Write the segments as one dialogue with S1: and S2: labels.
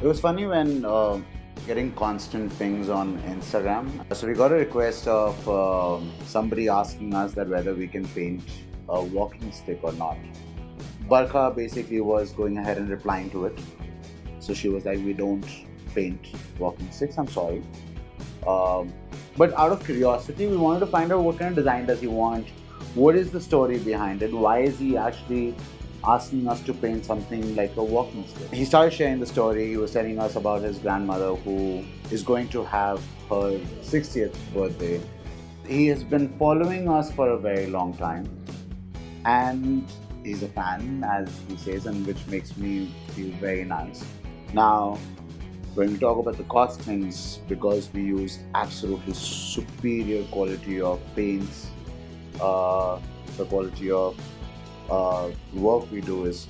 S1: It was funny when getting constant pings on Instagram. So we got a request of somebody asking us that whether we can paint a walking stick or not. Barkha basically was going ahead and replying to it. So she was like, "We don't paint walking sticks. I'm sorry." Um, but out of curiosity, we wanted to find out what kind of design does he want. What is the story behind it? Why is he actually asking us to paint something like a walking stick? He started sharing the story. He was telling us about his grandmother who is going to have her 60th birthday. He has been following us for a very long time, and he's a fan, as he says, and which makes me feel very nice. Now, when we talk about the costings, because we use absolutely superior quality of paints, the quality of work we do is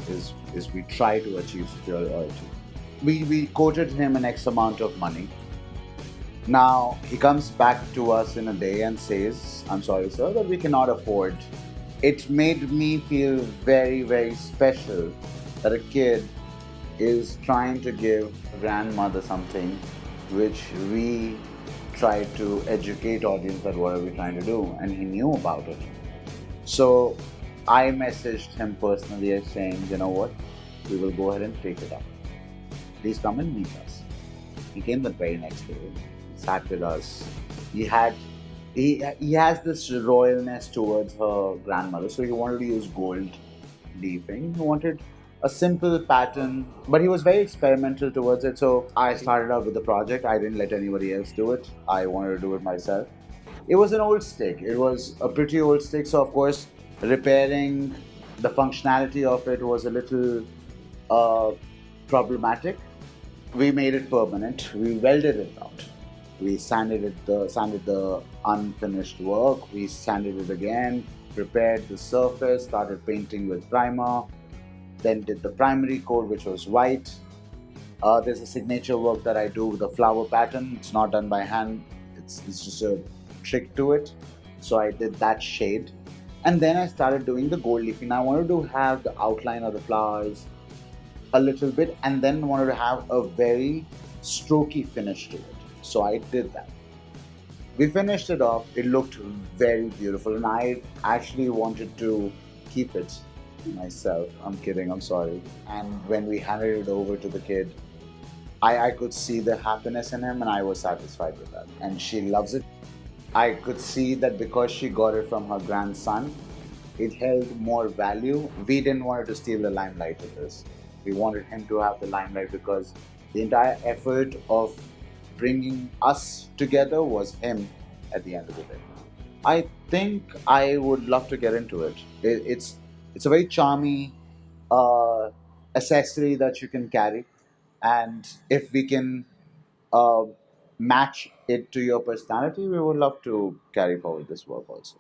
S1: we try to achieve superiority. We quoted him an X amount of money. Now he comes back to us in a day and says, "I'm sorry, sir, that we cannot afford." It made me feel very, very special that a kid is trying to give grandmother something which we try to educate audience that what are we trying to do, and he knew about it. So I messaged him personally as saying, "You know what, we will go ahead and take it up. Please come and meet us." He came the very next day, sat with us. He had he has this royalness towards her grandmother, so he wanted to use gold leafing. He wanted a simple pattern, but he was very experimental towards it. So I started out with the project. I didn't let anybody else do it. I wanted to do it myself. It was an old stick. It was a pretty old stick, so of course, repairing the functionality of it was a little uh, problematic. We made it permanent. We welded it out. We sanded the unfinished work. We sanded it again, prepared the surface, started painting with primer, then did the primary coat, which was white. There's a signature work that I do with a flower pattern. It's not done by hand. It's just a trick to it. So I did that shade. And then I started doing the gold leafing. I wanted to have the outline of the flowers a little bit and then wanted to have a very strokey finish to it. So I did that. We finished it off. It looked very beautiful, and I actually wanted to keep it myself. I'm kidding, I'm sorry. And when we handed it over to the kid, I could see the happiness in him, and I was satisfied with that. And she loves it. I could see that because she got it from her grandson, it held more value. We didn't want to steal the limelight of this. We wanted him to have the limelight because the entire effort of bringing us together was him at the end of the day. I think I would love to get into it. It's a very charming uh, accessory that you can carry, and if we can uh, match it to your personality, we would love to carry forward this work also.